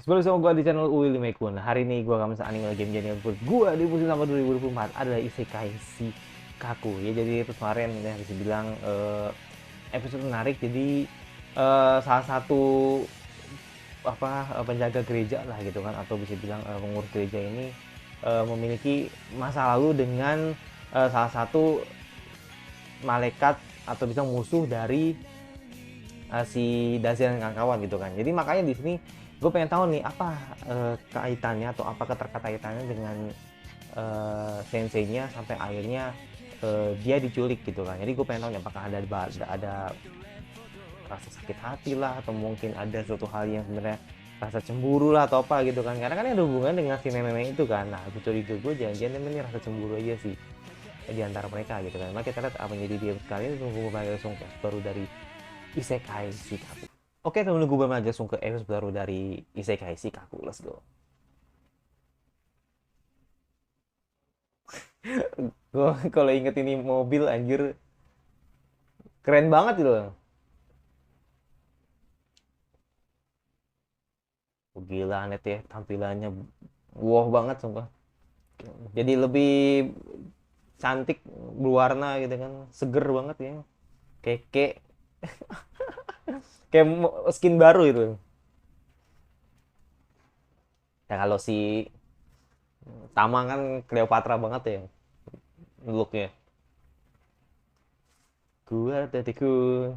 Sebelum sama gue di channel Willy Mekun. Hari ini gue akan anime game jadi gue di musim sama 2024 adalah Isekai Shikaku. Ya jadi itu kemarin ya bisa bilang episode menarik. Jadi salah satu penjaga gereja lah gitu kan, atau bisa bilang pengurus gereja ini memiliki masa lalu dengan salah satu malaikat atau bisa musuh dari si Dazian dan kawan-kawan gitu kan. Jadi makanya di sini gue pengen tahu nih apa kaitannya atau apa keterkaitannya dengan senseinya sampai akhirnya dia diculik gitu kan. Jadi gue pengen tahu nih apakah ada rasa sakit hati lah, atau mungkin ada suatu hal yang sebenarnya rasa cemburu lah atau apa gitu kan, karena kan ada hubungan dengan si meme itu kan. Nah gue curiga gue jangan-jangan ini rasa cemburu aja sih di antara mereka gitu kan. Maka kita lihat apa yang jadi dia sekali itu. Tunggu langsung baru dari Isekai Shikaku. Oke, kita menunggu aja langsung ke episode baru dari Isekai Shikaku. Let's go. Gue kalau inget ini mobil anjir keren banget gitu loh. Gila net ya tampilannya, wow banget sumpah. Jadi lebih cantik, berwarna gitu kan, seger banget ya. Kayak kayak skin baru itu. Ya kalau si Tama kan Cleopatra banget ya looknya. Gua tadiku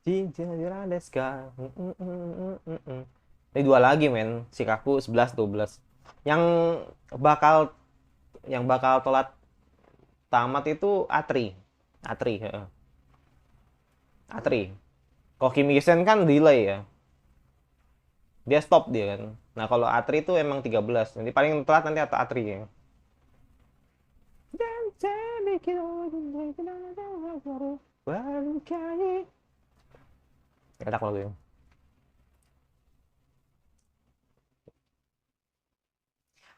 Jinja Deska. Ini dua lagi men, Shikaku 11 12. Yang bakal yang bakal telat tamat itu Atri. Atri, heeh. Atri. Koki Misen kan delay ya. Dia stop dia kan. Nah, kalau Atri itu emang 13. Nanti paling telat nanti atau Atri ya. Enak lagu ya.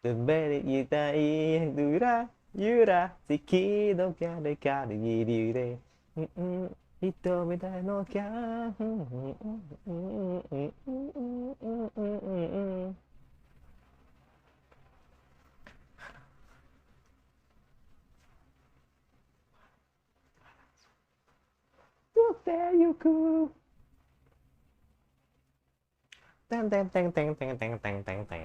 Kembali kita dura yura siki no kare kare yire. Hito mitai no kya. Yuku. Teng teng teng teng teng teng teng teng teng.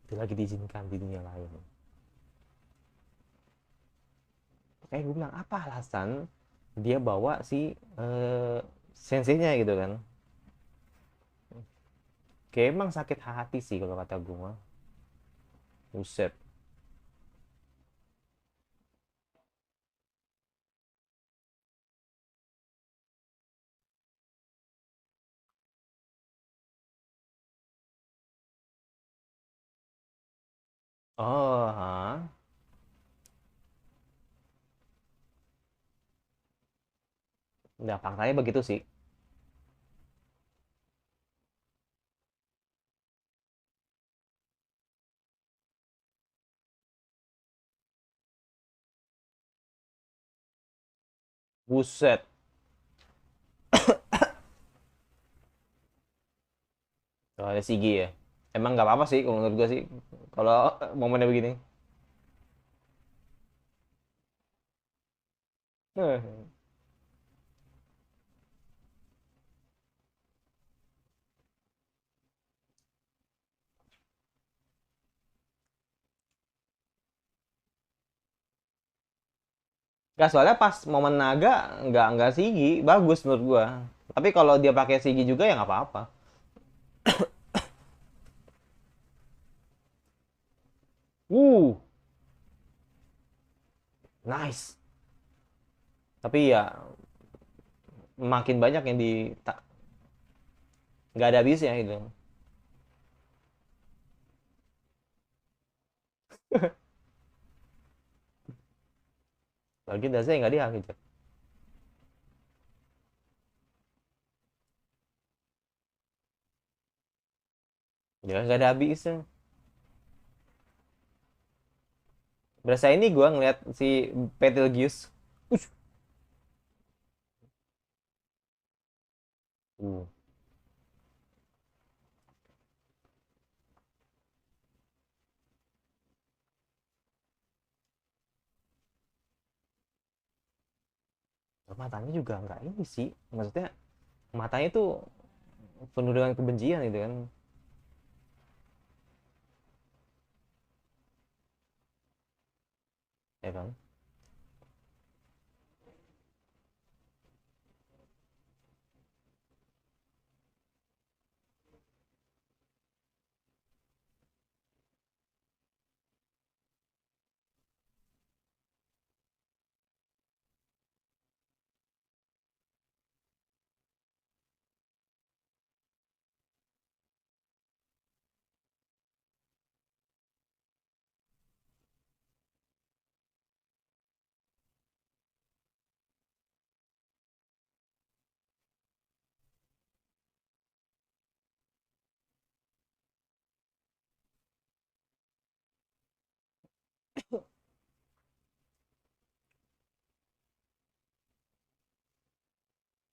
Itu lagi diizinkan di dunia lain. Kayak gue bilang apa alasan dia bawa si senseinya gitu kan. Kayak emang sakit hati sih kalau kata gue mah. Buset. Oh, ha. Nah, faktanya begitu sih. Buset. Kalau ada Sigi ya. Emang nggak apa-apa sih kalau menurut gue sih. Kalau momennya begini. Gak, soalnya pas momen naga nggak Sigi, bagus menurut gua. Tapi kalau dia pakai Sigi juga ya nggak apa-apa. Uh, nice. Tapi ya makin banyak yang nggak ada habisnya gitu. Lagi dasarnya nggak dia gitu. Ya nggak ada habisnya. Berasa ini gue ngeliat si Betelgeuse. Ush. Uh, matanya juga nggak ini sih. Maksudnya matanya tuh penuh dengan kebencian gitu kan. Ya kan?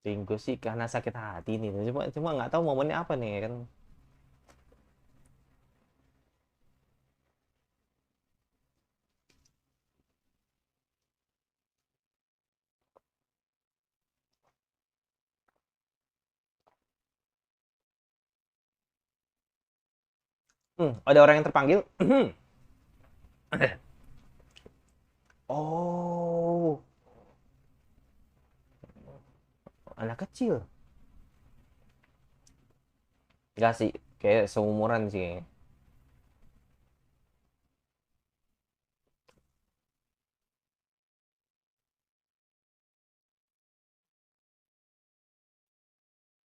Ringo sih karena sakit hati nih. Cuma cuma nggak tahu momennya apa nih kan. Ada orang yang terpanggil. Oh, anak kecil. Enggak sih, kayak seumuran sih kayaknya.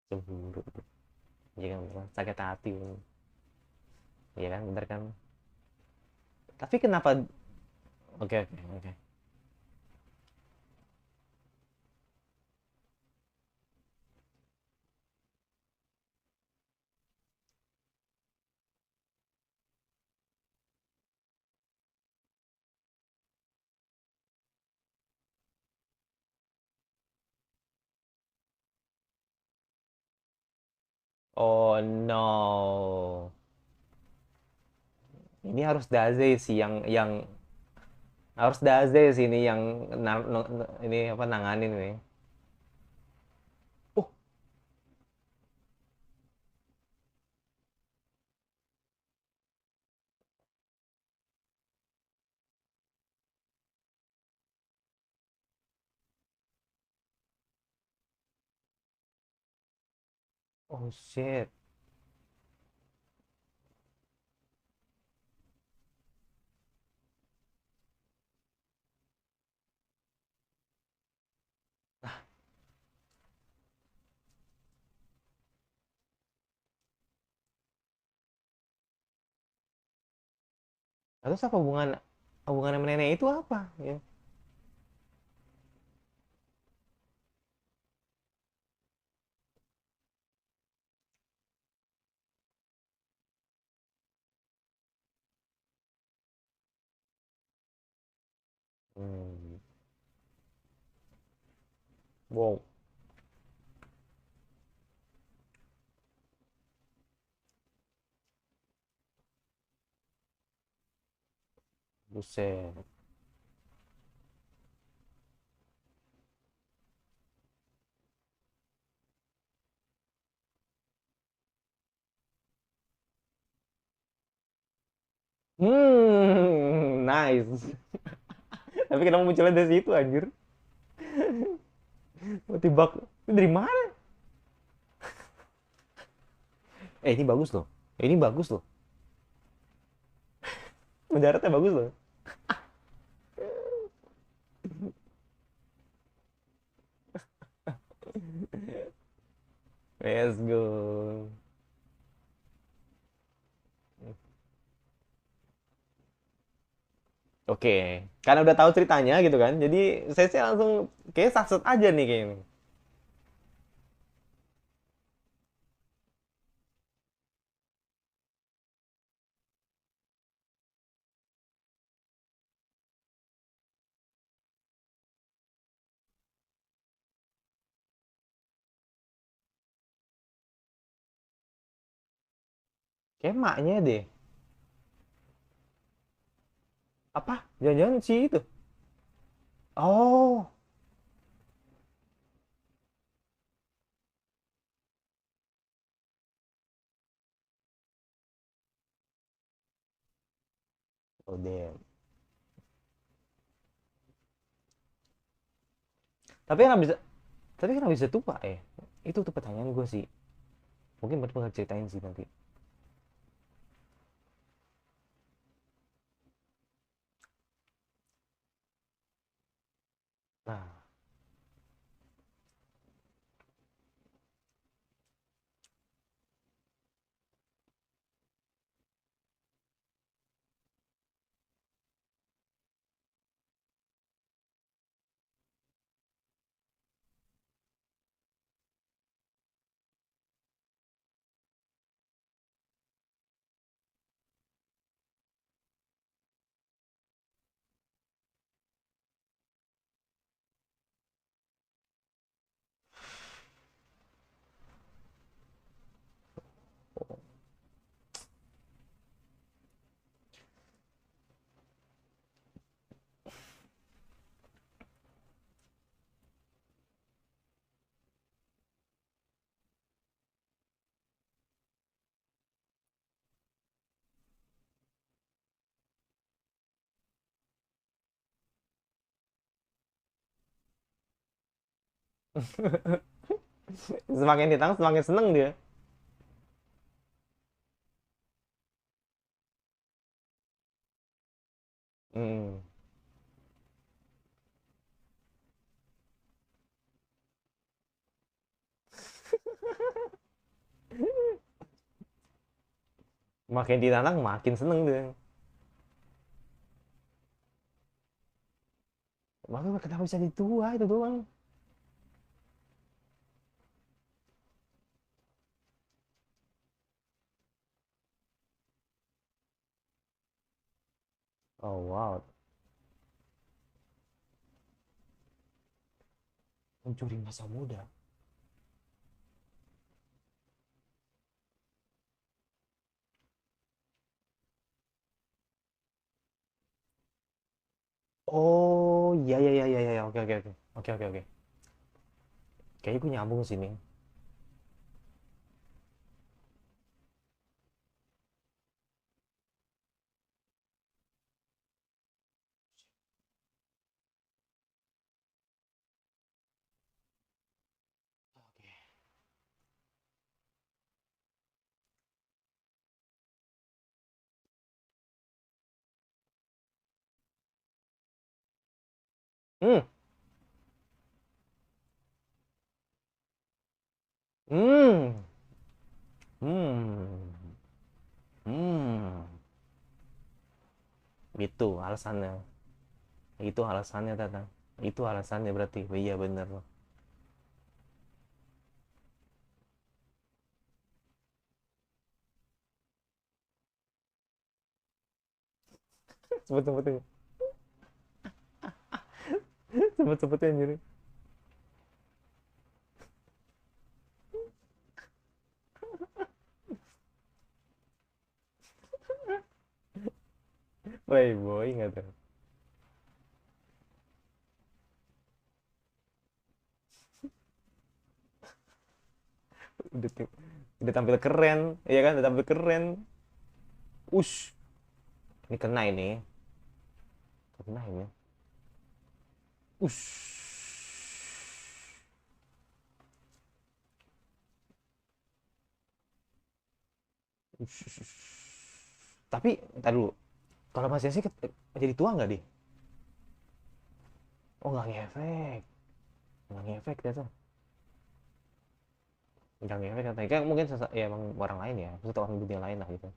Cemburu. Iya kan, bener. Sakit hati. Iya kan, bener kan. Tapi kenapa? Oke, oke, oke. Oh no. Ini harus Daze sih yang harus Daze sih ini yang ini apa nanganin ini. Oh, oh shit. Terus apa hubungan sama nenek itu apa? Ya. Hmm. Wow, buset. Nice. Tapi kenapa munculnya dari situ anjir? Tiba ini dari mana? Ini bagus loh. Ini bagus loh. Mendaratnya bagus loh. Let's go. Oke, karena udah tahu ceritanya gitu kan. Jadi saya sih langsung kayak sat aja nih kayaknya. Kayak emaknya deh. Apa? Jangan-jangan sih itu. Oh, oh damn. Tapi kan bisa, tapi kan bisa tua ya. Itu tuh pertanyaan gue sih. Mungkin baru bakal ceritain sih nanti. Nah, semakin ditangkap semakin seneng dia. Hmm. Makin ditantang makin seneng dia. Makanya kenapa bisa jadi tua itu doang. Oh wow, mencuri masa muda. Oh iya iya iya iya iya. Oke oke oke oke oke oke. Kayaknya gue nyambung sini. Oke. Hmm. Hmm. Hmm. Hmm. Itu alasannya. Itu alasannya Tata. Itu alasannya berarti. Oh, iya bener. Sebut-sebutin. Sebut-sebutin jadi. Playboy nggak tuh. Udah, udah tampil keren. Iya kan? Udah tampil keren. Ush. Ini kena ini. Kena ini. Ush. Ush, ush, ush. Tapi, ntar dulu. Kalau Mas Yasi jadi tua nggak dia? Oh nggak ngefek. Nggak ngefek dia tuh. Nggak ngefek katanya. Kayak mungkin ya emang orang lain ya. Maksudnya orang dunia lain lah gitu.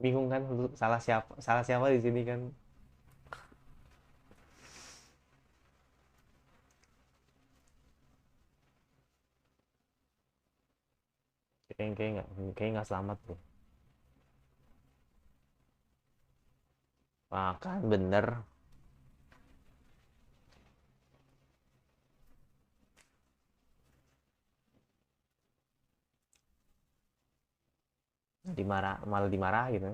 Bingung kan, lu salah siapa di sini kan. Kayak nggak selamat tuh. Wah kan bener. Malah dimarah gitu.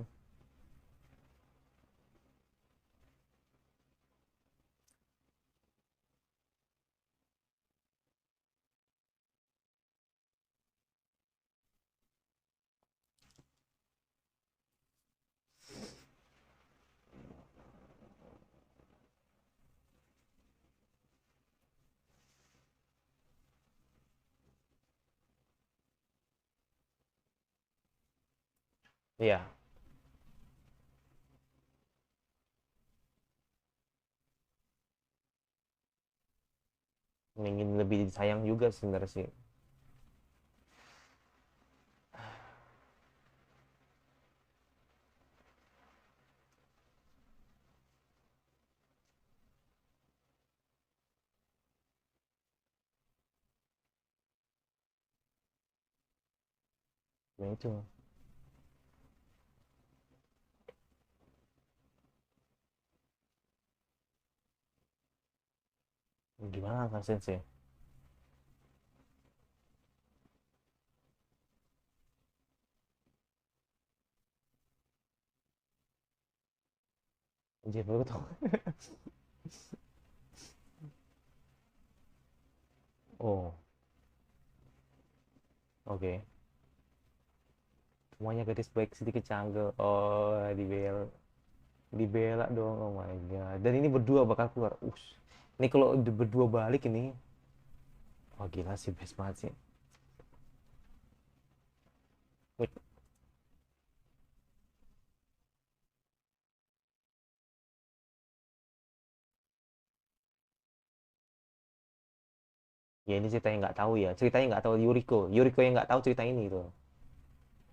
Iya, ingin lebih disayang juga sebenarnya sih. Nah itu gimana kan sensei? Anjir baru tau. Oh, oke. Semuanya gadis baik sedikit canggung. Oh, dibela dong. Oh my god. Dan ini berdua bakal keluar. Ini kalau berdua balik ini, oh gila sih, best banget sih. Wait, ya ini cerita yang nggak tahu ya. Ceritanya nggak tahu Yuriko. Yuriko yang nggak tahu cerita ini tuh.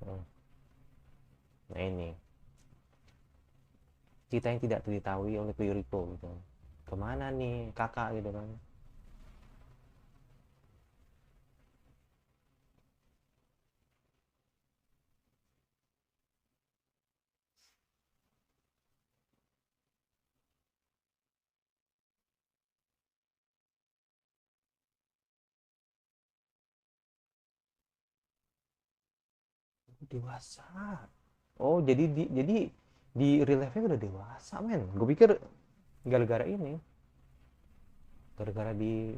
Hmm, nah ini cerita yang tidak diketahui oleh Yuriko gitu. Kemana nih kakak gitu kan? Dewasa. Oh, jadi real life-nya udah dewasa, men. Gue pikir gara-gara ini, gara-gara di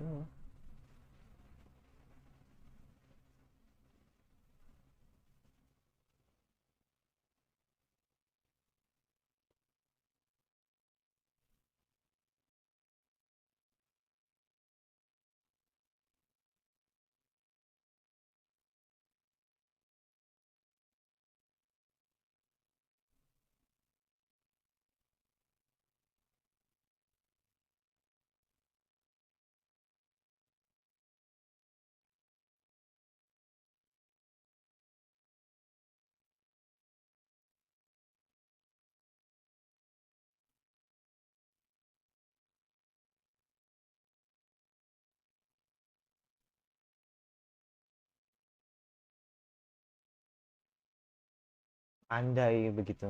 andai begitu.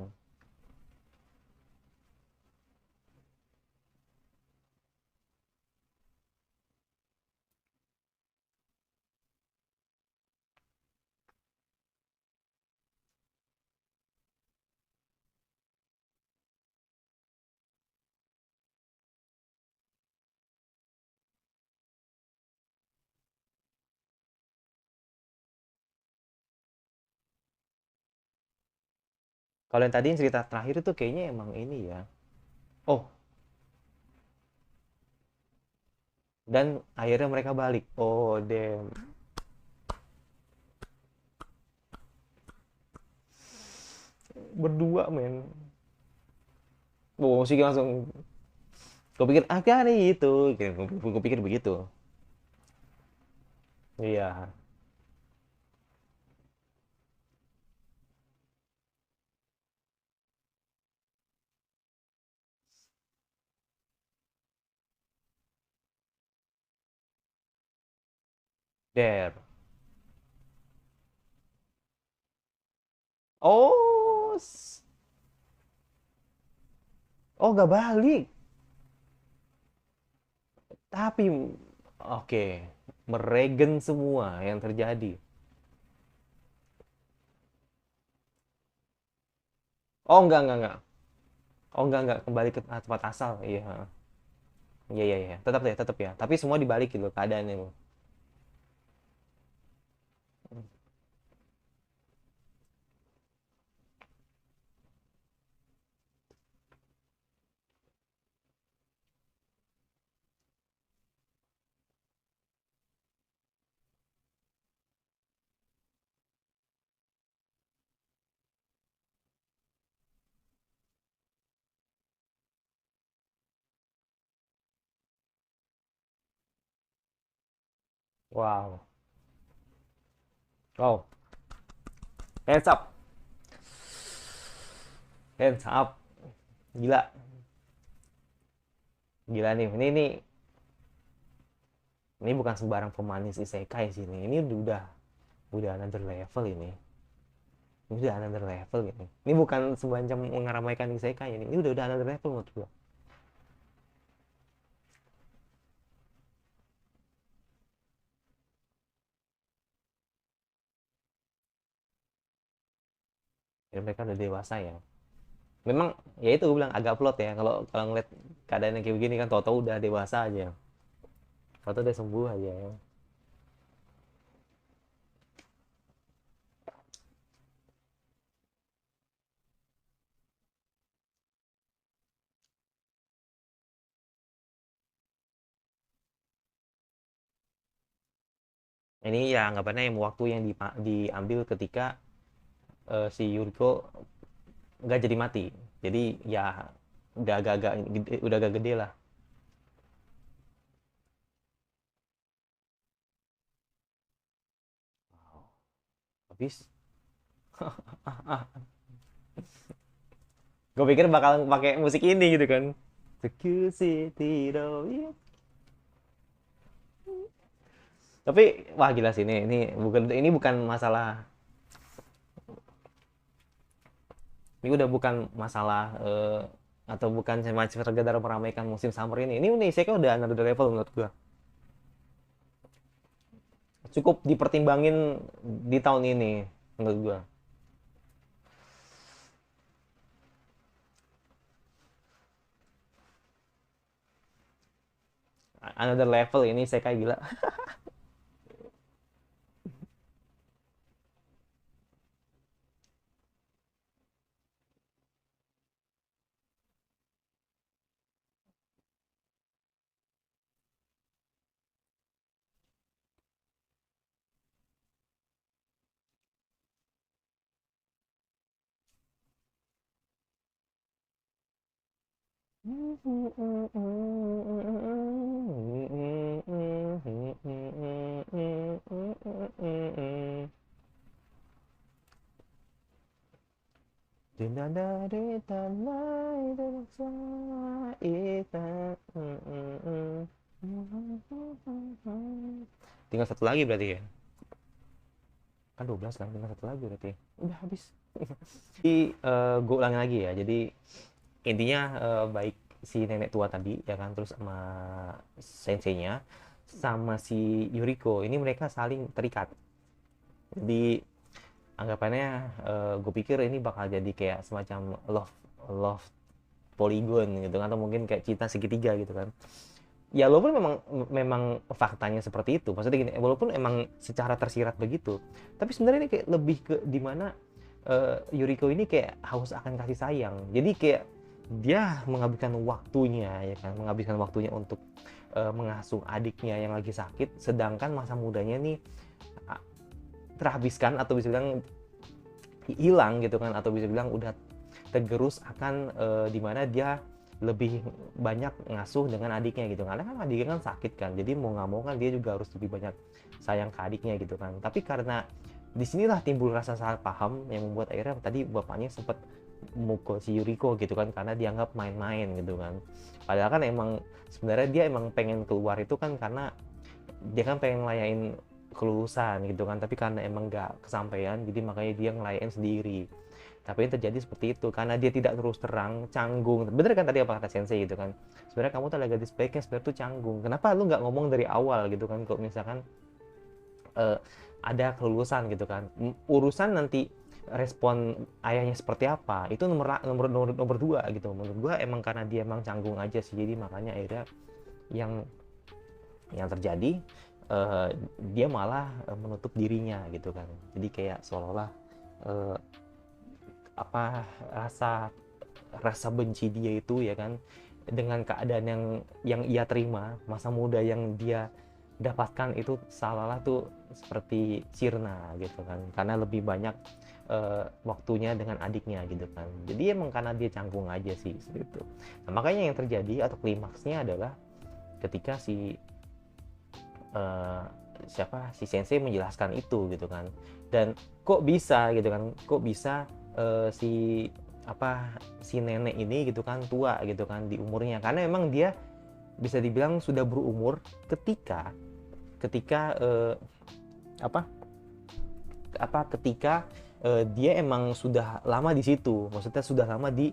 Kalau yang tadi yang cerita terakhir itu kayaknya emang ini ya. Oh, dan akhirnya mereka balik. Oh, damn. Berdua, men. Oh, sih langsung. Gue pikir, ah, kan itu. Gue pikir begitu. Iya. Der. Oh, oh nggak balik. Tapi, oke, meregen semua yang terjadi. Oh, enggak. Oh, enggak, kembali ke tempat asal. Iya, iya. Tetap ya. Tapi semua dibalik gitu keadaannya. Wow. Oh, hands up. Hands up. Gila. Gila nih. Ini bukan sembarang pemanis isekai sih ini. Ini udah another level ini. Ini udah another level ini. Ini bukan semacam mengeramaikan isekai ini. Ini udah another level menurut gua. Ya, mereka udah dewasa ya. Memang ya itu gue bilang agak plot ya. Kalau kalau ngeliat keadaan yang kayak begini kan tau-tau udah dewasa aja. Tau-tau udah sembuh aja ya. Ini ya anggapannya yang waktu yang diambil ketika si Yuriko nggak jadi mati. Jadi ya udah agak gede lah. Habis. Gue pikir bakal pakai musik ini gitu kan. Tapi wah gila sih ini bukan masalah, ini udah bukan masalah atau bukan semacam sekedar meramaikan musim summer ini. Ini Indonesia kan udah another level menurut gua. Cukup dipertimbangin di tahun ini menurut gua. Another level ini saya kayak gila. Dinda dari tanah itu semua itu. Tinggal satu lagi berarti ya. Kan 12 kan, tinggal satu lagi berarti. Udah habis. Gue ulangi lagi ya. Jadi intinya baik si nenek tua tadi ya kan, terus sama senseinya sama si Yuriko ini mereka saling terikat. Jadi anggapannya gue pikir ini bakal jadi kayak semacam love love polygon gitu kan, atau mungkin kayak cinta segitiga gitu kan. Ya walaupun memang memang faktanya seperti itu, maksudnya gini, walaupun emang secara tersirat begitu, tapi sebenarnya ini kayak lebih ke dimana Yuriko ini kayak haus akan kasih sayang. Jadi kayak dia menghabiskan waktunya ya kan, menghabiskan waktunya untuk mengasuh adiknya yang lagi sakit, sedangkan masa mudanya nih terhabiskan atau bisa bilang hilang gitu kan, atau bisa bilang udah tergerus akan dimana dia lebih banyak ngasuh dengan adiknya gitu, karena kan adiknya kan sakit kan, jadi mau nggak mau kan dia juga harus lebih banyak sayang ke adiknya gitu kan. Tapi karena disinilah timbul rasa salah paham yang membuat akhirnya tadi bapaknya sempat mukul si Yuriko gitu kan, karena dianggap main-main gitu kan. Padahal kan emang sebenarnya dia emang pengen keluar itu kan karena dia kan pengen ngelayain kelulusan gitu kan, tapi karena emang nggak kesampaian jadi makanya dia ngelayain sendiri. Tapi yang terjadi seperti itu karena dia tidak terus terang, canggung. Bener kan tadi apa kata sensei gitu kan, sebenarnya kamu tuh lagi gadis baik yang sebenarnya tuh canggung, kenapa lu nggak ngomong dari awal gitu kan, kok misalkan eh, ada kelulusan gitu kan. Urusan nanti respon ayahnya seperti apa itu nomor dua gitu. Menurut gua emang karena dia emang canggung aja sih, jadi makanya akhirnya yang terjadi dia malah menutup dirinya gitu kan. Jadi kayak seolah-olah eh, apa rasa benci dia itu ya kan, dengan keadaan yang ia terima, masa muda yang dia dapatkan itu seolah-olah tuh seperti sirna gitu kan, karena lebih banyak waktunya dengan adiknya gitu kan. Jadi emang karena dia canggung aja sih seperti itu. Nah, makanya yang terjadi atau klimaksnya adalah ketika eh, si sensei menjelaskan itu gitu kan, dan kok bisa gitu kan, kok bisa si si nenek ini gitu kan tua gitu kan di umurnya, karena emang dia bisa dibilang sudah berumur ketika ketika apa ketika dia emang sudah lama di situ, maksudnya sudah lama di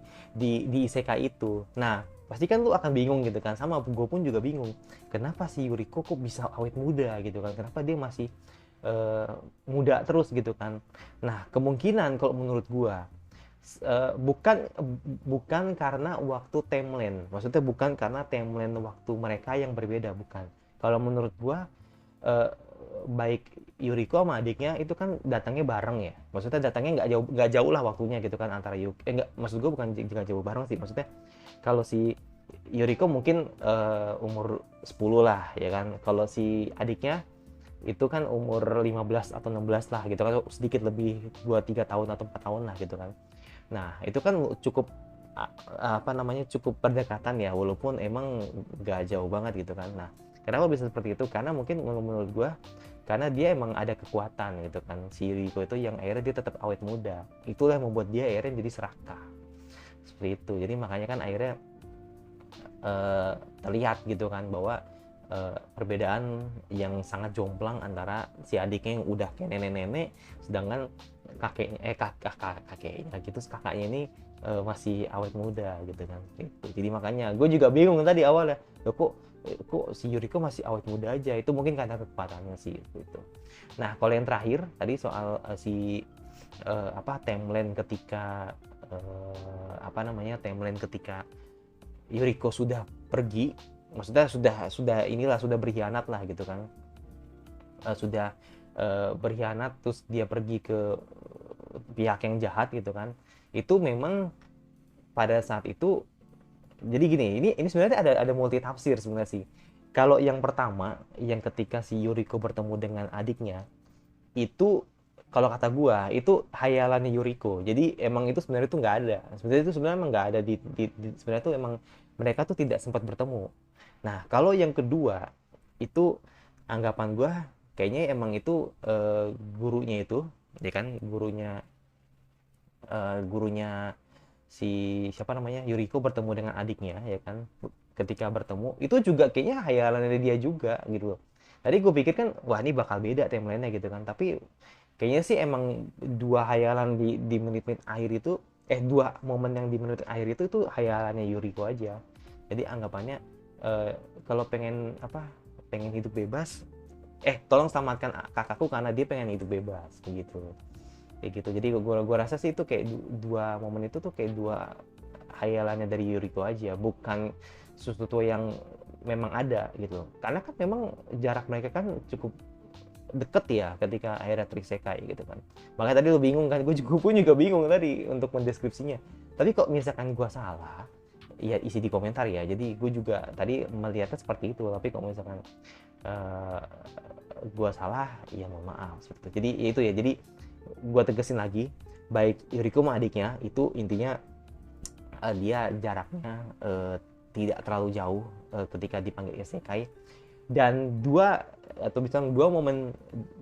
isekai itu. Nah pasti kan lu akan bingung gitu kan, sama gue pun juga bingung kenapa si Yuriko kok bisa awet muda gitu kan, kenapa dia masih muda terus gitu kan. Nah kemungkinan kalau menurut gue bukan bukan karena waktu timeline, maksudnya bukan karena timeline waktu mereka yang berbeda, bukan. Kalau menurut gue eh, baik Yuriko sama adiknya itu kan datangnya bareng ya, maksudnya datangnya nggak jauh lah waktunya gitu kan antara nggak, maksud gue bukan nggak jauh bareng sih, maksudnya kalau si Yuriko mungkin umur 10 lah ya kan, kalau si adiknya itu kan umur 15 atau 16 lah gitu kan, sedikit lebih 2-3 tahun atau 4 tahun lah gitu kan. Nah itu kan cukup cukup berdekatan ya, walaupun emang gak jauh banget gitu kan. Nah kenapa bisa seperti itu, karena mungkin menurut gue karena dia emang ada kekuatan gitu kan, si Riko itu yang akhirnya dia tetap awet muda, itulah yang membuat dia akhirnya jadi serakah seperti itu. Jadi makanya kan akhirnya terlihat gitu kan bahwa perbedaan yang sangat jomplang antara si adiknya yang udah kayak nenek-nenek, sedangkan kakeknya gitu, kakaknya ini masih awet muda gitu kan gitu. Jadi makanya gue juga bingung tadi awalnya, kok si Yuriko masih awet muda aja, itu mungkin karena kekuatannya sih gitu. Nah kalau yang terakhir tadi soal timeline ketika timeline ketika Yuriko sudah pergi, maksudnya sudah berkhianat lah gitu kan, sudah berkhianat terus dia pergi ke pihak yang jahat gitu kan. Itu memang pada saat itu, jadi gini, ini sebenarnya ada multi tafsir sebenarnya sih. Kalau yang pertama yang ketika si Yuriko bertemu dengan adiknya itu, kalau kata gua itu hayalannya Yuriko, jadi emang itu sebenarnya itu nggak ada, sebenarnya emang nggak ada sebenarnya itu emang mereka tuh tidak sempat bertemu. Nah kalau yang kedua itu anggapan gua kayaknya emang itu gurunya itu ya kan, gurunya si siapa namanya Yuriko bertemu dengan adiknya ya kan, ketika bertemu itu juga kayaknya hayalannya dia juga gitu loh. Tadi gue pikir kan wah ini bakal beda timelinenya gitu kan, tapi kayaknya sih emang dua hayalan di menit-menit akhir itu, dua momen yang di menit akhir itu hayalannya Yuriko aja. Jadi anggapannya kalau pengen hidup bebas, tolong selamatkan kakakku karena dia pengen hidup bebas kayak gitu. Jadi gue rasa sih itu kayak dua momen itu tuh kayak dua hayalannya dari Yuriko aja, bukan sesuatu yang memang ada gitu. Karena kan memang jarak mereka kan cukup deket ya ketika akhirnya terisekai gitu kan. Makanya tadi lo bingung kan, gue pun juga bingung tadi untuk mendeskripsinya. Tapi kok misalkan gue salah, ya isi di komentar ya. Jadi gue juga tadi melihatnya seperti itu, tapi kalau misalkan gue salah ya mohon maaf seperti itu. Jadi ya itu ya, jadi gue tegesin lagi, baik Yuriko sama adiknya itu intinya dia jaraknya tidak terlalu jauh ketika dipanggil isekai. Dan dua momen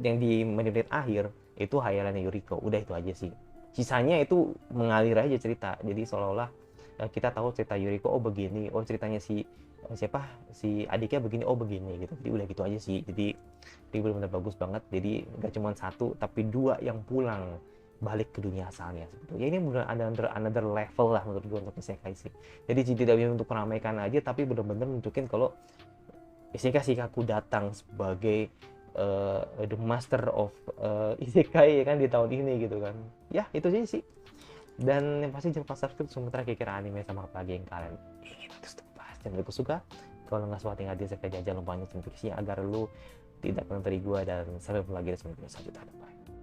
yang di menit akhir itu hayalannya Yuriko, udah itu aja sih. Sisanya itu mengalir aja cerita, jadi seolah-olah kita tahu cerita Yuriko, oh begini, oh ceritanya si siapa si adiknya begini, oh begini gitu. Jadi udah gitu aja sih. Jadi benar-benar bagus banget. Jadi nggak cuma satu tapi dua yang pulang balik ke dunia asalnya sebetulnya. Ini benar another level lah menurut gue untuk isekai sih. Jadi tidak hanya untuk meramaikan aja tapi benar-benar nunjukin kalau isekai Shikaku datang sebagai the master of isekai ya kan di tahun ini gitu kan. Ya itu aja sih. Dan yang pasti jangan lupa subscribe sementara kira anime sama apa lagi yang kalian ingin terus bahas. Dan aku suka kalau nggak suka tinggal di subscribe, jangan lupa notifikasinya agar lu tidak pernah dari gua. Dan sampai jumpa lagi di video selanjutnya. Bye.